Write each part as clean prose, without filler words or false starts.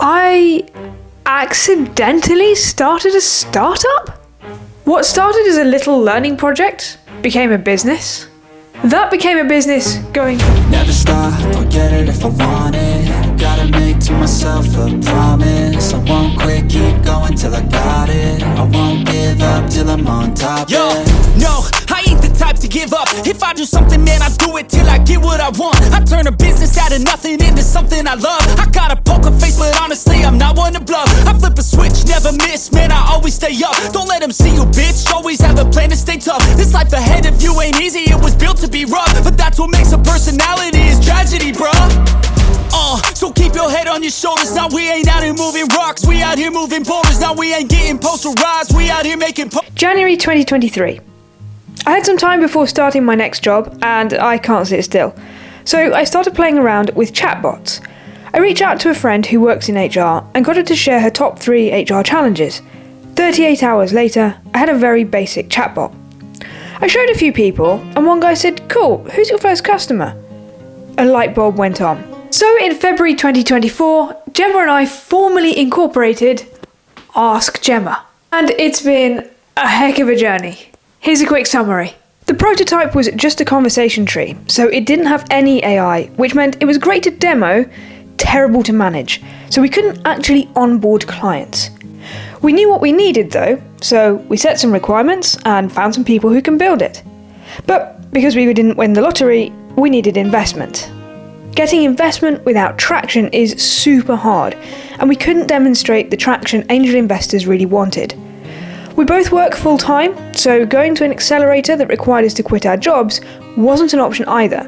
I accidentally started a startup? What started as a little learning project became a business. That became a business going... Never stop, I'll get it if I want it. Gotta make to myself a promise. I won't quit, keep going till I got it. I won't give up till I'm on top. Yo, no, I ain't the type to give up. If I do something, man, I do it till I get what I want. I turn a business out of nothing into something I love. I got a poker face, but honestly, I'm not one to bluff. I flip a switch, never miss, man, I always stay up. Don't let them see you, bitch, always have a plan to stay tough. This life ahead of you ain't easy, it was built to be rough. But that's what makes a personality, is tragedy, bruh. So keep your head on your shoulders. Now we ain't out here moving rocks, we out here moving boulders. Now we ain't getting posterized, we out here making January 2023. I had some time before starting my next job, and I can't sit still. So I started playing around with chatbots. I reached out to a friend who works in HR and got her to share her top 3 HR challenges. 38 hours later, I had a very basic chatbot. I showed a few people, and one guy said, "Cool, who's your first customer?" A light bulb went on. So in February 2024, Gemma and I formally incorporated Ask Gemma. And it's been a heck of a journey. Here's a quick summary. The prototype was just a conversation tree, so it didn't have any AI, which meant it was great to demo, terrible to manage, so we couldn't actually onboard clients. We knew what we needed though, so we set some requirements and found some people who can build it. But because we didn't win the lottery, we needed investment. Getting investment without traction is super hard, and we couldn't demonstrate the traction angel investors really wanted. We both work full time, so going to an accelerator that required us to quit our jobs wasn't an option either.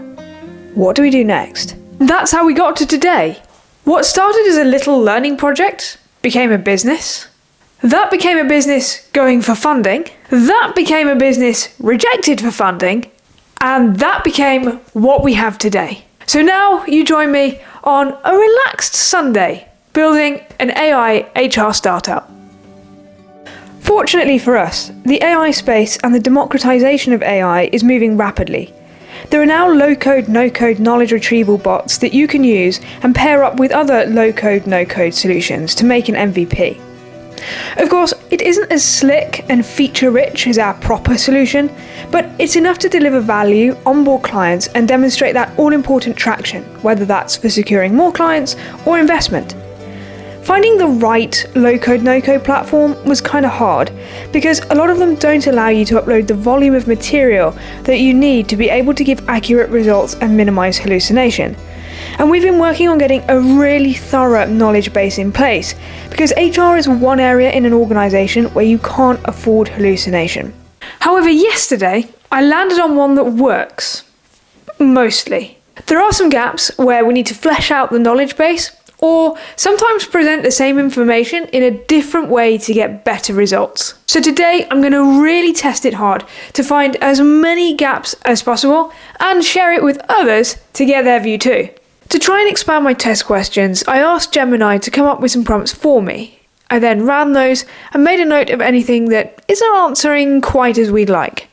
What do we do next? That's how we got to today. What started as a little learning project became a business. That became a business going for funding. That became a business rejected for funding. And that became what we have today. So now you join me on a relaxed Sunday building an AI HR startup. Fortunately for us, the AI space and the democratization of AI is moving rapidly. There are now low-code, no-code knowledge retrieval bots that you can use and pair up with other low-code, no-code solutions to make an MVP. Of course, it isn't as slick and feature-rich as our proper solution, but it's enough to deliver value, onboard clients, and demonstrate that all-important traction, whether that's for securing more clients or investment. Finding the right low-code, no-code platform was kind of hard, because a lot of them don't allow you to upload the volume of material that you need to be able to give accurate results and minimize hallucination. And we've been working on getting a really thorough knowledge base in place, because HR is one area in an organisation where you can't afford hallucination. However, yesterday, I landed on one that works. Mostly. There are some gaps where we need to flesh out the knowledge base, or sometimes present the same information in a different way to get better results. So today, I'm going to really test it hard to find as many gaps as possible and share it with others to get their view too. To try and expand my test questions, I asked Gemini to come up with some prompts for me. I then ran those and made a note of anything that isn't answering quite as we'd like.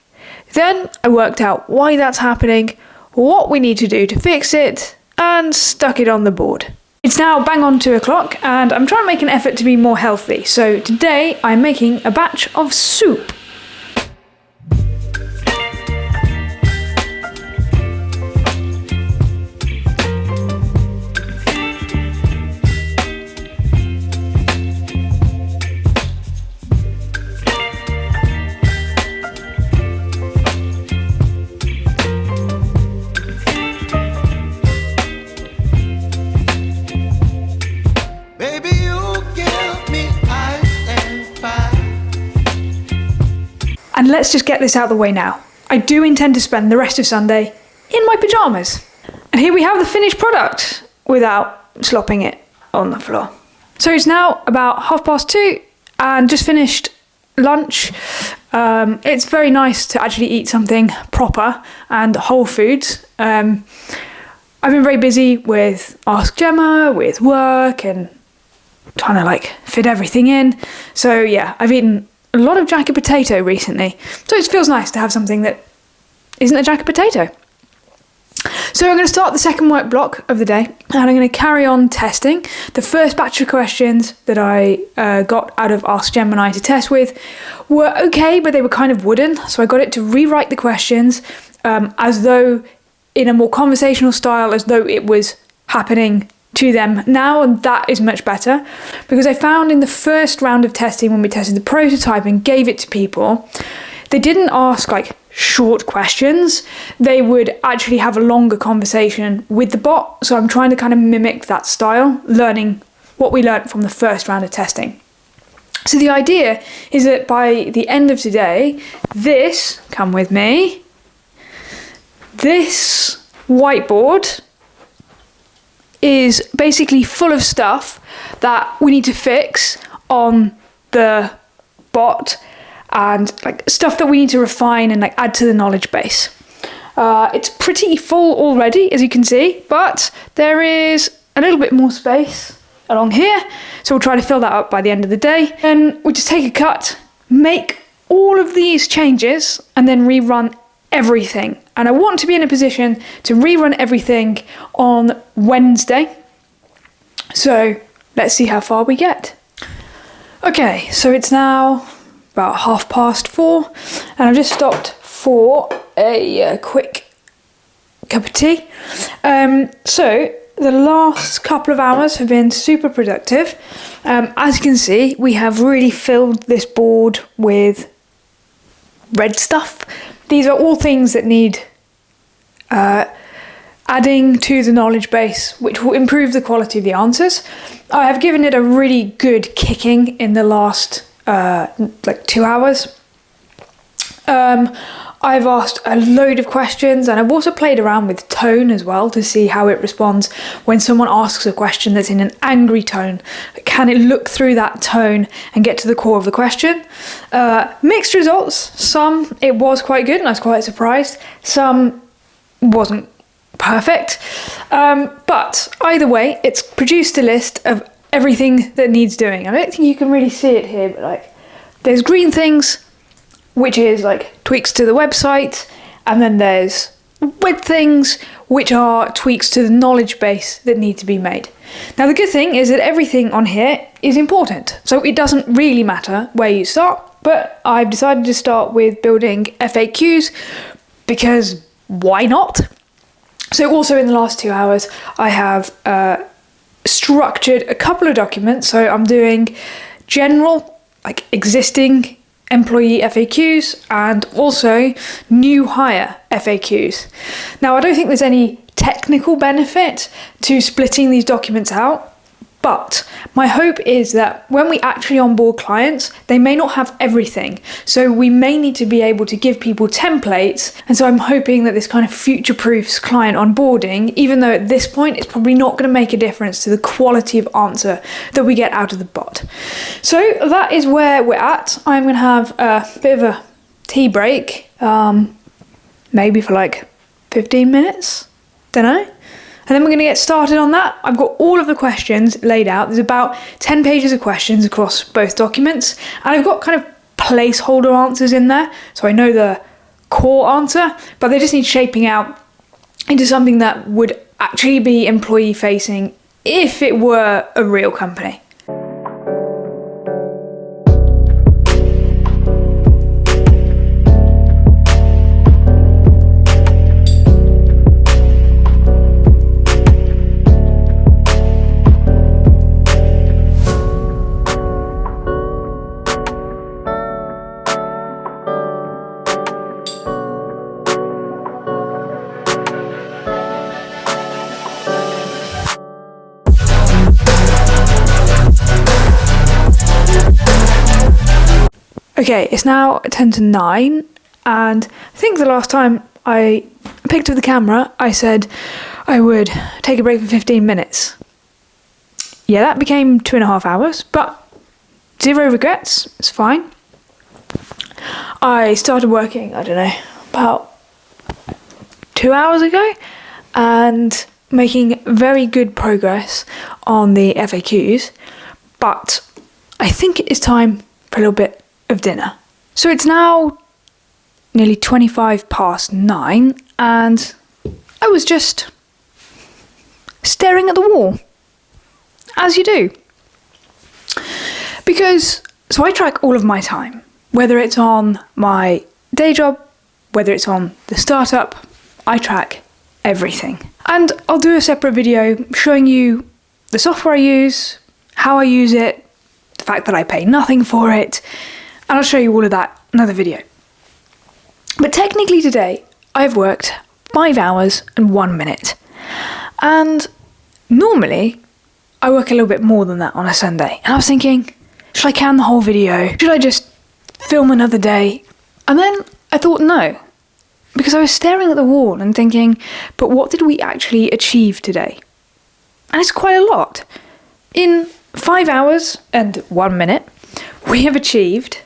Then I worked out why that's happening, what we need to do to fix it, and stuck it on the board. It's now bang on 2 o'clock and I'm trying to make an effort to be more healthy, so today I'm making a batch of soup. And let's just get this out of the way now. I do intend to spend the rest of Sunday in my pyjamas. And here we have the finished product without slopping it on the floor. So it's now about 2:30 and just finished lunch. It's very nice to actually eat something proper and whole foods. I've been very busy with Ask Gemma, with work and trying to fit everything in. So yeah, I've eaten a lot of jacket potato recently, so it feels nice to have something that isn't a jacket potato. So I'm going to start the second work block of the day, and I'm going to carry on testing. The first batch of questions that I got out of Ask Gemini to test with were okay, but they were kind of wooden. So I got it to rewrite the questions as though in a more conversational style, as though it was happening to them now, and that is much better, because I found in the first round of testing, when we tested the prototype and gave it to people, they didn't ask like short questions. They would actually have a longer conversation with the bot. So I'm trying to kind of mimic that style, learning what we learned from the first round of testing. So the idea is that by the end of today, this, come with me, this whiteboard is basically full of stuff that we need to fix on the bot, and like stuff that we need to refine and like add to the knowledge base. It's pretty full already, as you can see, but there is a little bit more space along here, so we'll try to fill that up by the end of the day. Then we'll just take a cut, make all of these changes, and then rerun everything. And I want to be in a position to rerun everything on Wednesday. So let's see how far we get. Okay, so it's now about 4:30, and I've just stopped for a quick cup of tea. So the last couple of hours have been super productive. As you can see, we have really filled this board with red stuff. These are all things that need adding to the knowledge base, which will improve the quality of the answers. I have given it a really good kicking in the last 2 hours. I've asked a load of questions, and I've also played around with tone as well to see how it responds when someone asks a question that's in an angry tone. Can it look through that tone and get to the core of the question? Mixed results. Some it was quite good and I was quite surprised. Some wasn't perfect. But either way, it's produced a list of everything that needs doing. I don't think you can really see it here, but like there's green things, which is like tweaks to the website, and then there's red things, which are tweaks to the knowledge base that need to be made. Now the good thing is that everything on here is important, so it doesn't really matter where you start, but I've decided to start with building FAQs because why not? So also in the last 2 hours, I have structured a couple of documents. So I'm doing general, like existing employee FAQs and also new hire FAQs. Now, I don't think there's any technical benefit to splitting these documents out, but my hope is that when we actually onboard clients, they may not have everything. So we may need to be able to give people templates. And so I'm hoping that this kind of future-proofs client onboarding, even though at this point it's probably not going to make a difference to the quality of answer that we get out of the bot. So that is where we're at. I'm going to have a bit of a tea break, maybe for like 15 minutes, don't know. And then we're going to get started on that. I've got all of the questions laid out. There's about 10 pages of questions across both documents. And I've got kind of placeholder answers in there. So I know the core answer, but they just need shaping out into something that would actually be employee facing if it were a real company. Okay, it's now 10 to 9, and I think the last time I picked up the camera, I said I would take a break for 15 minutes. Yeah, that became 2.5 hours, but zero regrets, it's fine. I started working, I don't know, about 2 hours ago, and making very good progress on the FAQs, but I think it is time for a little bit of dinner. So it's now nearly 9:25, and I was just staring at the wall, as you do. So I track all of my time, whether it's on my day job, whether it's on the startup, I track everything. And I'll do a separate video showing you the software I use, how I use it, the fact that I pay nothing for it, and I'll show you all of that in another video. But technically today, I've worked 5 hours and 1 minute. And normally, I work a little bit more than that on a Sunday. And I was thinking, should I can the whole video? Should I just film another day? And then I thought no, because I was staring at the wall and thinking, but what did we actually achieve today? And it's quite a lot. In 5 hours and 1 minute, we have achieved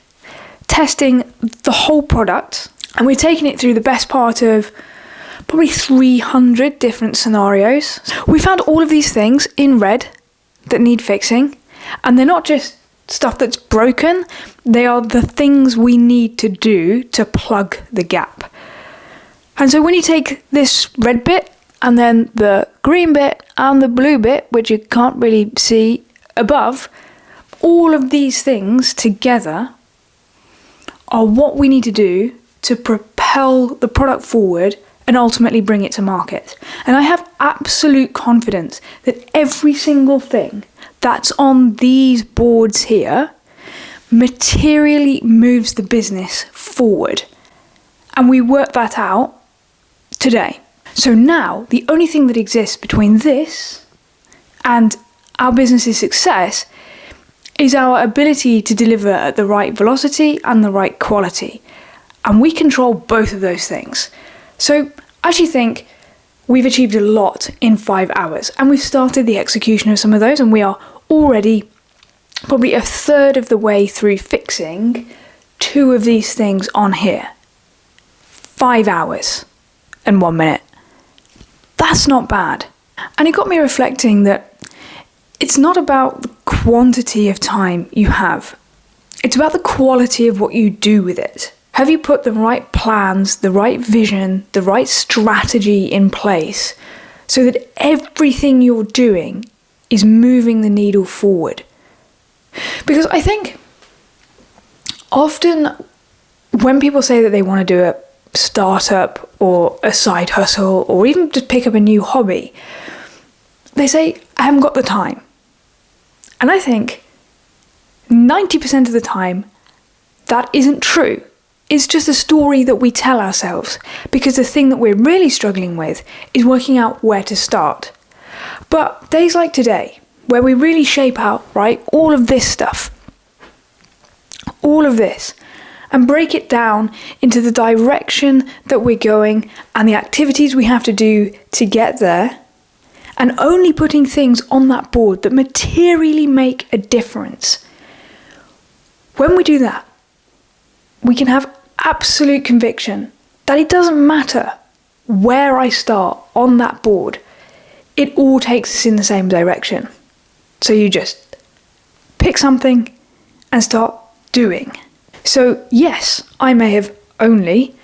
testing the whole product, and we've taken it through the best part of probably 300 different scenarios. We found all of these things in red that need fixing, and they're not just stuff that's broken, they are the things we need to do to plug the gap. And so when you take this red bit and then the green bit and the blue bit, which you can't really see above, all of these things together are what we need to do to propel the product forward and ultimately bring it to market. And I have absolute confidence that every single thing that's on these boards here materially moves the business forward. And we work that out today. So now the only thing that exists between this and our business's success is our ability to deliver at the right velocity and the right quality. And we control both of those things. So I actually think we've achieved a lot in 5 hours, and we've started the execution of some of those, and we are already probably a third of the way through fixing 2 of these things on here. 5 hours and 1 minute. That's not bad. And it got me reflecting that it's not about the quantity of time you have. It's about the quality of what you do with it. Have you put the right plans, the right vision, the right strategy in place so that everything you're doing is moving the needle forward? Because I think often when people say that they want to do a startup or a side hustle or even just pick up a new hobby, they say, I haven't got the time. And I think 90% of the time that isn't true. It's just a story that we tell ourselves, because the thing that we're really struggling with is working out where to start. But days like today, where we really shape out, right, all of this stuff, all of this, and break it down into the direction that we're going and the activities we have to do to get there, and only putting things on that board that materially make a difference. When we do that, we can have absolute conviction that it doesn't matter where I start on that board, it all takes us in the same direction. So you just pick something and start doing. So yes, I may have only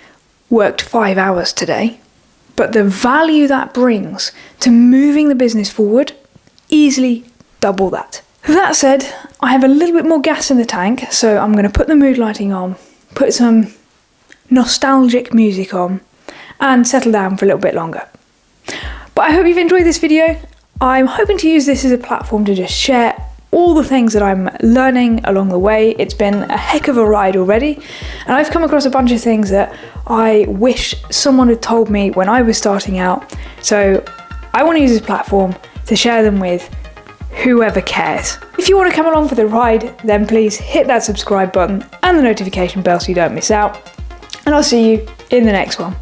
worked 5 hours today, but the value that brings to moving the business forward, easily double that. That said, I have a little bit more gas in the tank, so I'm going to put the mood lighting on, put some nostalgic music on, and settle down for a little bit longer. But I hope you've enjoyed this video. I'm hoping to use this as a platform to just share all the things that I'm learning along the way. It's been a heck of a ride already, and I've come across a bunch of things that I wish someone had told me when I was starting out. So I want to use this platform to share them with whoever cares. If you want to come along for the ride, then please hit that subscribe button and the notification bell so you don't miss out. And I'll see you in the next one.